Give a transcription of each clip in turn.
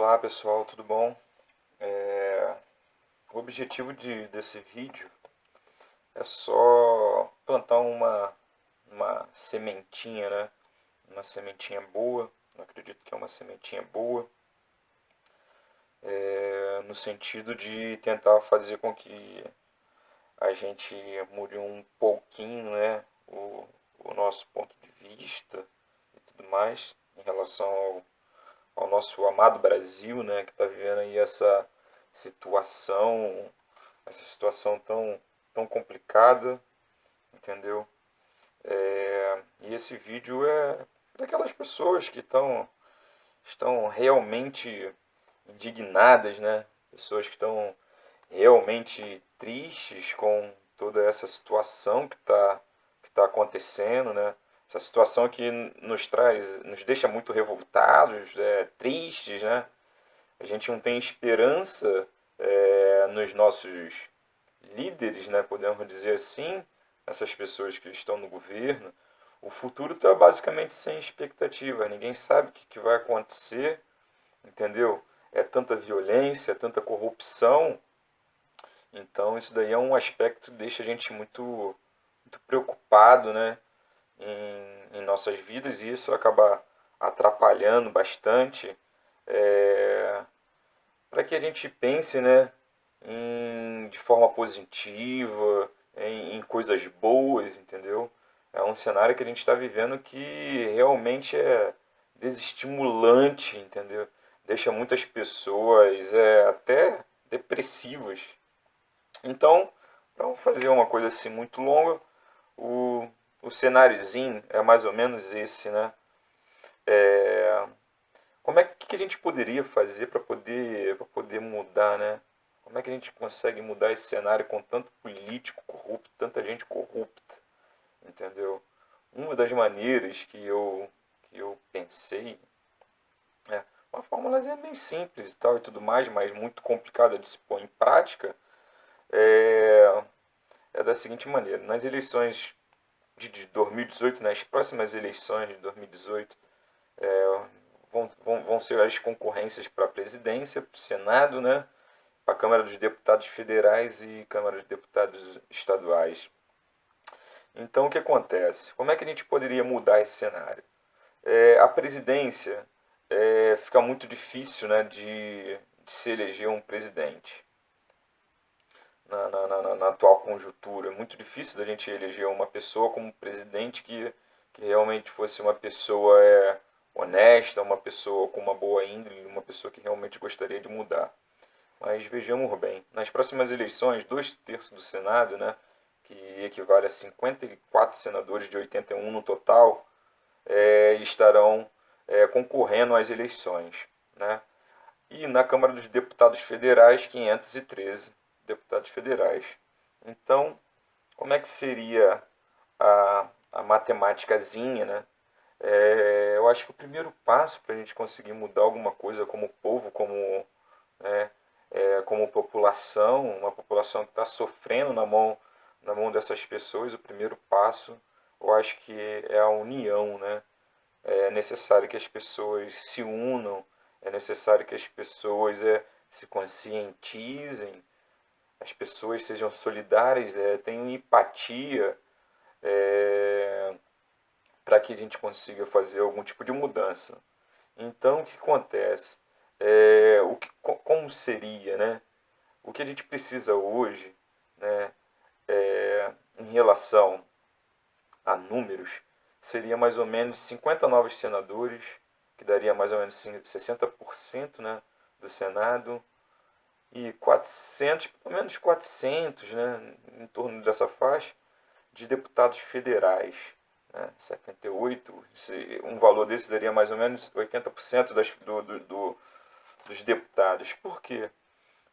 Olá pessoal, tudo bom? O objetivo desse vídeo é só plantar uma sementinha, né? Uma sementinha boa, eu acredito que é uma sementinha boa, no sentido de tentar fazer com que a gente mude um pouquinho, né? O nosso ponto de vista e tudo mais em relação ao nosso amado Brasil, né? Que está vivendo aí situação, essa situação tão complicada, entendeu? E esse vídeo é daquelas pessoas que estão realmente indignadas, né? Pessoas que estão realmente tristes com toda essa situação que tá acontecendo, né? Essa situação que nos deixa muito revoltados, tristes, né? A gente não tem esperança nos nossos líderes, né? Podemos dizer assim, essas pessoas que estão no governo. O futuro está basicamente sem expectativa. Ninguém sabe o que vai acontecer, entendeu? É tanta violência, tanta corrupção. Então isso daí é um aspecto que deixa a gente muito preocupado, né? Em nossas vidas, e isso acaba atrapalhando bastante para que a gente pense, né, de forma positiva, em coisas boas, entendeu? É um cenário que a gente está vivendo que realmente é desestimulante, entendeu? Deixa muitas pessoas até depressivas. Então, para fazer uma coisa assim muito longa, o cenáriozinho é mais ou menos esse, né? Como é que a gente poderia fazer para poder mudar, né? Como é que a gente consegue mudar esse cenário com tanto político corrupto, tanta gente corrupta, entendeu? Uma das maneiras que eu pensei, uma fórmula bem simples e tal e tudo mais, mas muito complicada de se pôr em prática, é, é da seguinte maneira: nas eleições de 2018, nas próximas eleições de 2018, vão ser as concorrências para a presidência, para o Senado, né? Para a Câmara dos Deputados Federais e Câmara dos Deputados Estaduais. Então, o que acontece? Como é que a gente poderia mudar esse cenário? A presidência fica muito difícil, né, de se eleger um presidente na atual conjuntura. É muito difícil da gente eleger uma pessoa como presidente que realmente fosse uma pessoa honesta, uma pessoa com uma boa índole, uma pessoa que realmente gostaria de mudar. Mas vejamos bem, nas próximas eleições, 2/3 do Senado, né, que equivale a 54 senadores de 81 no total, estarão concorrendo às eleições, né? E na Câmara dos Deputados Federais, 513 deputados federais. Então, como é que seria a matemáticazinha, né? Eu acho que o primeiro passo para a gente conseguir mudar alguma coisa como povo, né, como população, uma população que está sofrendo na mão dessas pessoas, o primeiro passo, eu acho que é a união, né? É necessário que as pessoas se unam, é necessário que as pessoas se conscientizem, as pessoas sejam solidárias, tenham empatia, para que a gente consiga fazer algum tipo de mudança. Então, o que acontece? Como seria, né? O que a gente precisa hoje, né, em relação a números, seria mais ou menos 50 novos senadores, que daria mais ou menos 60%, né, do Senado, e 400, pelo menos 400, né, em torno dessa faixa, de deputados federais. Né, 78, um valor desse daria mais ou menos 80% dos deputados. Por quê?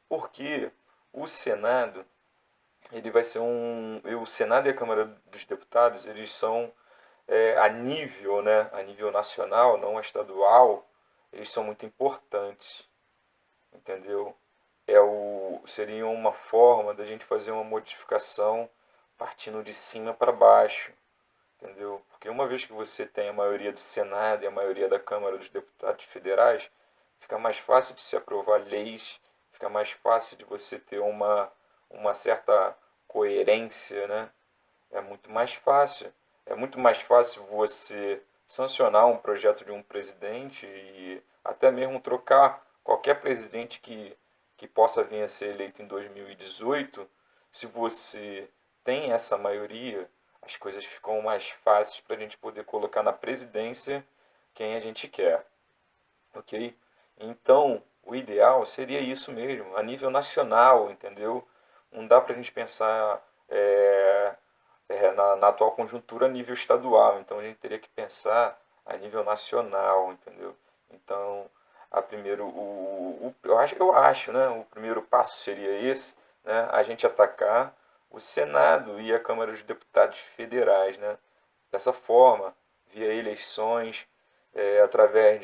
Porque o Senado, ele vai ser o Senado e a Câmara dos Deputados, eles são a nível, né, a nível nacional, não estadual, eles são muito importantes, entendeu? Seria uma forma da gente fazer uma modificação partindo de cima para baixo, entendeu? Porque uma vez que você tem a maioria do Senado e a maioria da Câmara dos Deputados Federais, fica mais fácil de se aprovar leis, fica mais fácil de você ter uma certa coerência, né? É muito mais fácil. É muito mais fácil você sancionar um projeto de um presidente e até mesmo trocar qualquer presidente que possa vir a ser eleito em 2018. Se você tem essa maioria, as coisas ficam mais fáceis para a gente poder colocar na presidência quem a gente quer, ok? Então, o ideal seria isso mesmo, a nível nacional, entendeu? Não dá para a gente pensar na atual conjuntura a nível estadual, então a gente teria que pensar a nível nacional, entendeu? Então, eu acho, né, o primeiro passo seria esse, né, a gente atacar o Senado e a Câmara dos Deputados Federais, né, dessa forma, via eleições, através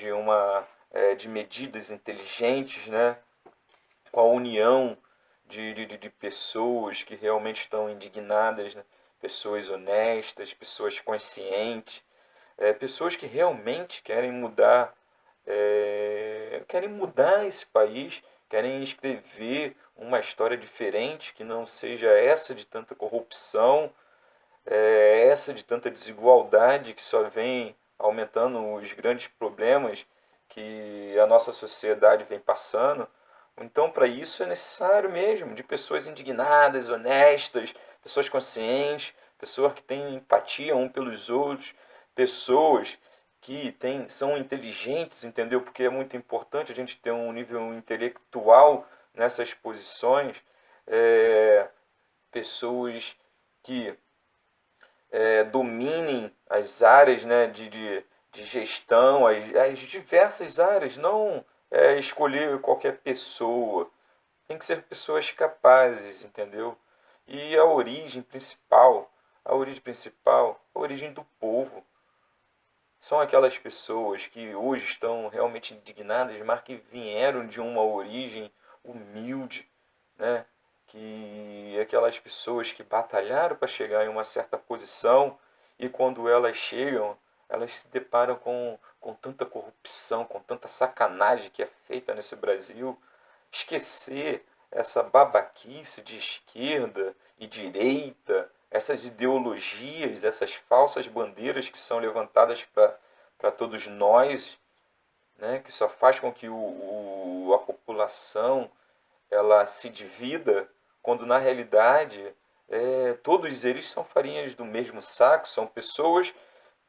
de medidas inteligentes, né, com a união de pessoas que realmente estão indignadas, né? Pessoas honestas, pessoas conscientes, pessoas que realmente querem mudar esse país, querem escrever uma história diferente que não seja essa de tanta corrupção, essa de tanta desigualdade que só vem aumentando os grandes problemas que a nossa sociedade vem passando. Então, para isso é necessário mesmo de pessoas indignadas, honestas, pessoas conscientes, pessoas que têm empatia um pelos outros, pessoas que são inteligentes, entendeu? Porque é muito importante a gente ter um nível intelectual nessas posições, pessoas que dominem as áreas, né, de gestão, as diversas áreas, não escolher qualquer pessoa. Tem que ser pessoas capazes, entendeu? E a origem do povo, são aquelas pessoas que hoje estão realmente indignadas, mas que vieram de uma origem humilde, né? Que aquelas pessoas que batalharam para chegar em uma certa posição e quando elas chegam, elas se deparam com tanta corrupção, com tanta sacanagem que é feita nesse Brasil. Esquecer essa babaquice de esquerda e direita, essas ideologias, essas falsas bandeiras que são levantadas para todos nós, né, que só faz com que a população ela se divida, quando na realidade todos eles são farinhas do mesmo saco, são pessoas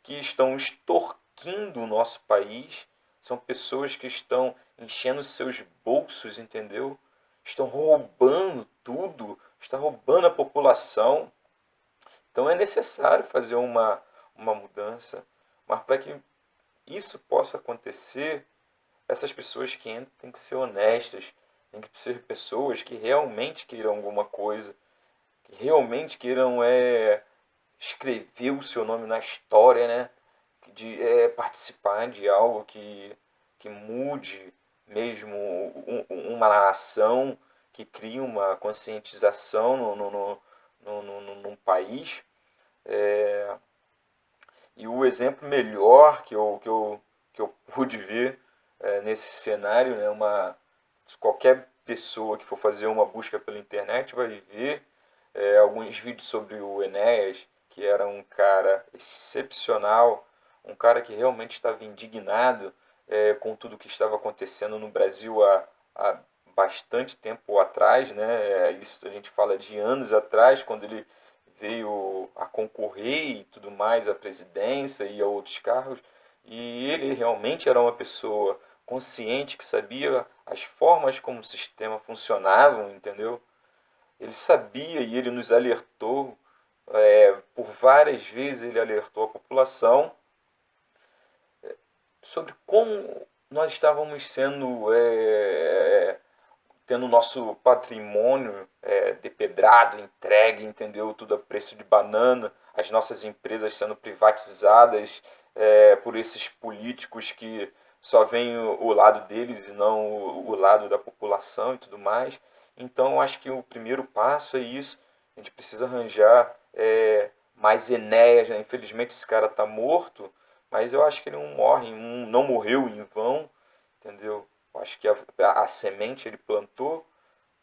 que estão extorquindo o nosso país, são pessoas que estão enchendo seus bolsos, entendeu? Estão roubando tudo, estão roubando a população. Então é necessário fazer uma mudança, mas para que isso possa acontecer, essas pessoas que entram têm que ser honestas, têm que ser pessoas que realmente queiram alguma coisa, que realmente queiram escrever o seu nome na história, né? De participar de algo que mude mesmo uma nação, que crie uma conscientização num país. E o exemplo melhor que eu pude ver nesse cenário, né, qualquer pessoa que for fazer uma busca pela internet vai ver alguns vídeos sobre o Enéas, que era um cara excepcional, um cara que realmente estava indignado com tudo que estava acontecendo no Brasil há bastante tempo atrás, né? Isso a gente fala de anos atrás, quando ele veio a concorrer e tudo mais à presidência e a outros cargos, e ele realmente era uma pessoa consciente que sabia as formas como o sistema funcionava, entendeu? Ele sabia e ele nos alertou, por várias vezes ele alertou a população sobre como nós estávamos tendo nosso patrimônio depedrado, entregue, entendeu? Tudo a preço de banana, as nossas empresas sendo privatizadas por esses políticos que só veem o lado deles e não o lado da população e tudo mais. Então, eu acho que o primeiro passo é isso. A gente precisa arranjar mais Enéas, né? Infelizmente, esse cara está morto, mas eu acho que ele não morreu em vão, entendeu? Eu Acho que a semente ele plantou,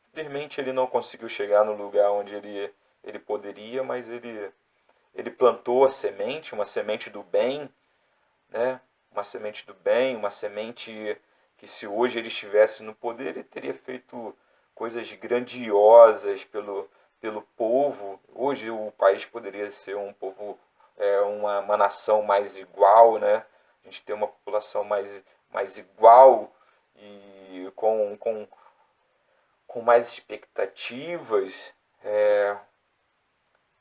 infelizmente ele não conseguiu chegar no lugar onde ele poderia, mas ele plantou a semente, uma semente do bem, né? Uma semente do bem, uma semente que se hoje ele estivesse no poder, ele teria feito coisas grandiosas pelo povo. Hoje o país poderia ser um povo, uma nação mais igual, né? A gente tem uma população mais igual e com mais expectativas,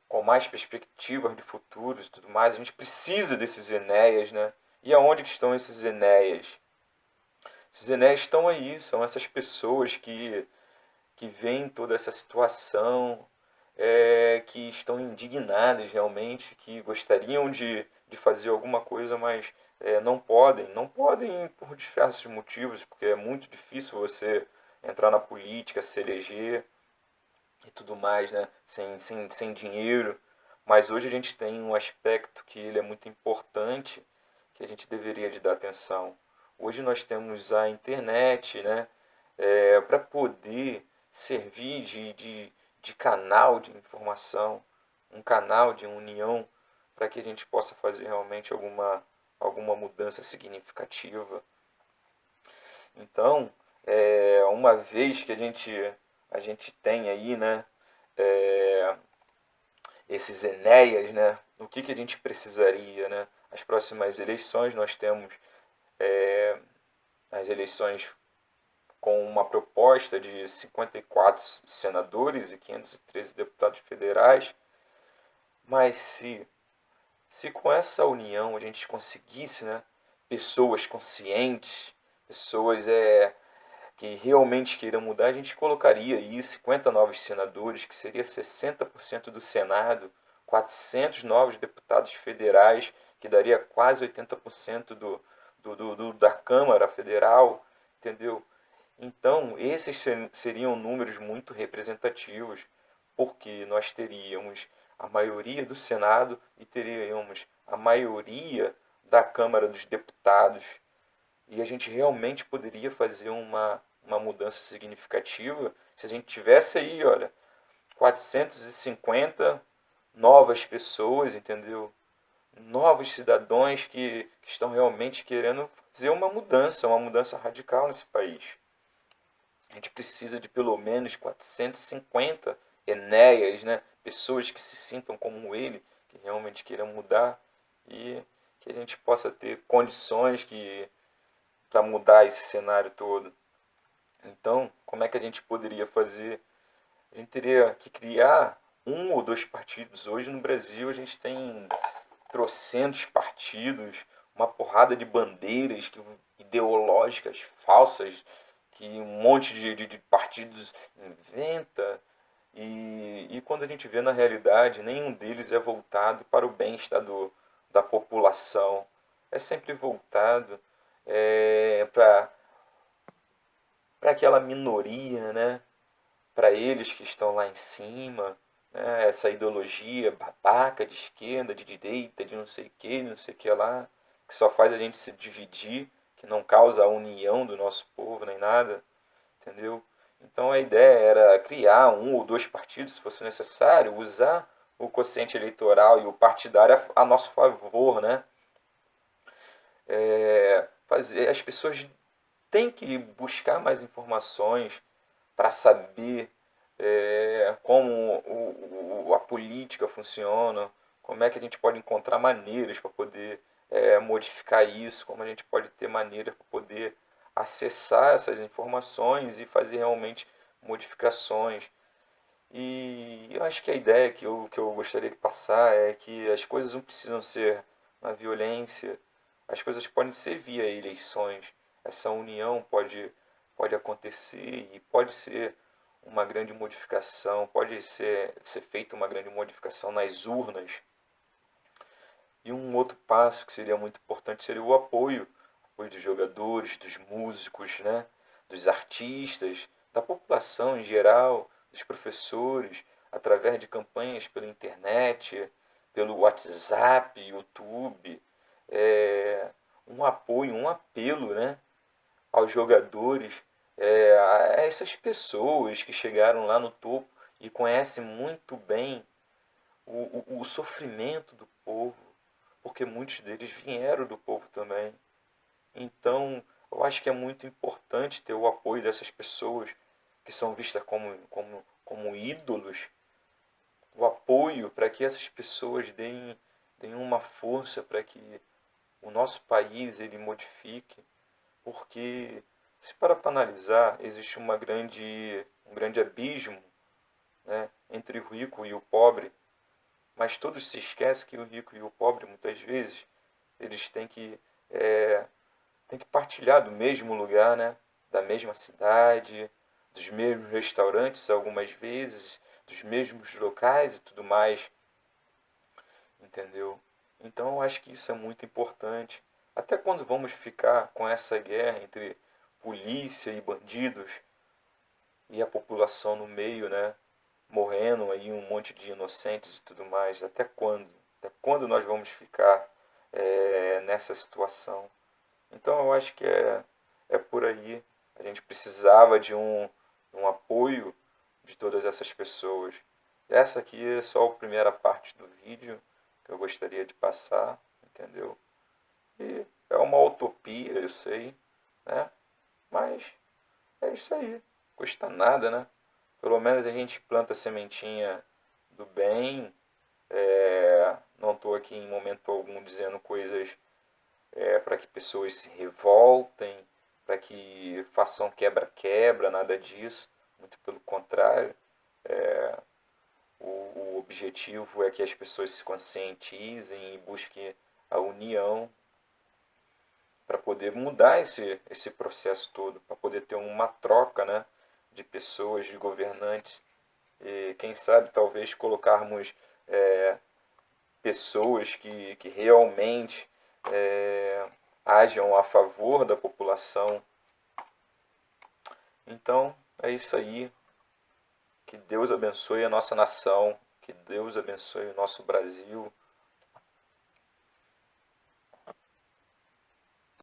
com mais perspectivas de futuro e tudo mais. A gente precisa desses Enéas, né? E aonde que estão esses Enéas? Esses Enéas estão aí, são essas pessoas que veem toda essa situação, que estão indignadas realmente, que gostariam de fazer alguma coisa, mas não podem. Não podem por diversos motivos, porque é muito difícil você entrar na política, se eleger e tudo mais, né? Sem dinheiro. Mas hoje a gente tem um aspecto que ele é muito importante, que a gente deveria de dar atenção. Hoje nós temos a internet, né? Para poder servir de canal de informação, um canal de união, para que a gente possa fazer realmente alguma mudança significativa. Então, uma vez que a gente tem aí, né, é, esses Enéas, né, o que a gente precisaria, né? As próximas eleições nós temos as eleições com uma proposta de 54 senadores e 513 deputados federais, mas se com essa união a gente conseguisse, né, pessoas conscientes, pessoas que realmente queiram mudar, a gente colocaria aí 50 novos senadores, que seria 60% do Senado, 400 novos deputados federais, que daria quase 80% da Câmara Federal, entendeu? Então, esses seriam números muito representativos, porque nós teríamos a maioria do Senado e teríamos a maioria da Câmara dos Deputados. E a gente realmente poderia fazer uma mudança significativa se a gente tivesse aí, olha, 450 novas pessoas, entendeu? Novos cidadãos que estão realmente querendo fazer uma mudança radical nesse país. A gente precisa de pelo menos 450 Enéas, né? Pessoas que se sintam como ele, que realmente queiram mudar e que a gente possa ter condições para mudar esse cenário todo. Então, como é que a gente poderia fazer? A gente teria que criar um ou dois partidos. Hoje no Brasil a gente tem trocentos partidos, uma porrada de bandeiras ideológicas falsas que um monte de partidos inventa. E quando a gente vê na realidade, nenhum deles é voltado para o bem-estar da população. É sempre voltado para aquela minoria, né? Para eles que estão lá em cima, né? Essa ideologia babaca de esquerda, de direita, de não sei o que, não sei o que lá, que só faz a gente se dividir, que não causa a união do nosso povo nem nada, entendeu? Então a ideia era criar um ou dois partidos, se fosse necessário, usar o quociente eleitoral e o partidário a nosso favor, né? Fazer as pessoas têm que buscar mais informações para saber como a política funciona, como é que a gente pode encontrar maneiras para poder modificar isso, como a gente pode ter maneiras para poder acessar essas informações e fazer realmente modificações. E eu acho que a ideia que eu gostaria de passar é que as coisas não precisam ser na violência, as coisas podem ser via eleições. Essa união pode acontecer e pode ser uma grande modificação, pode ser feita uma grande modificação nas urnas. E um outro passo que seria muito importante seria o apoio dos jogadores, dos músicos, né? Dos artistas, da população em geral, dos professores, através de campanhas pela internet, pelo WhatsApp, YouTube, um apoio, um apelo, né? aos jogadores, a essas pessoas que chegaram lá no topo e conhecem muito bem o sofrimento do povo, porque muitos deles vieram do povo também. Então, eu acho que é muito importante ter o apoio dessas pessoas que são vistas como ídolos, o apoio para que essas pessoas deem uma força para que o nosso país ele modifique, porque se para analisar, existe um grande abismo, né, entre o rico e o pobre, mas todos se esquecem que o rico e o pobre, muitas vezes, eles têm que partilhar do mesmo lugar, né, da mesma cidade, dos mesmos restaurantes algumas vezes, dos mesmos locais e tudo mais, entendeu? Então eu acho que isso é muito importante. Até quando vamos ficar com essa guerra entre polícia e bandidos e a população no meio, né? Morrendo aí um monte de inocentes e tudo mais. Até quando? Até quando nós vamos ficar nessa situação? Então eu acho que é por aí. A gente precisava de um apoio de todas essas pessoas. Essa aqui é só a primeira parte do vídeo que eu gostaria de passar, entendeu? E é uma utopia, eu sei, né? Mas é isso aí. Custa nada, né? Pelo menos a gente planta a sementinha do bem. Não estou aqui em momento algum dizendo coisas para que pessoas se revoltem, para que façam quebra-quebra, nada disso. Muito pelo contrário. O objetivo é que as pessoas se conscientizem e busquem a união para poder mudar esse processo todo, para poder ter uma troca, né, de pessoas, de governantes. E quem sabe talvez colocarmos pessoas que realmente hajam a favor da população. Então é isso aí. Que Deus abençoe a nossa nação, que Deus abençoe o nosso Brasil,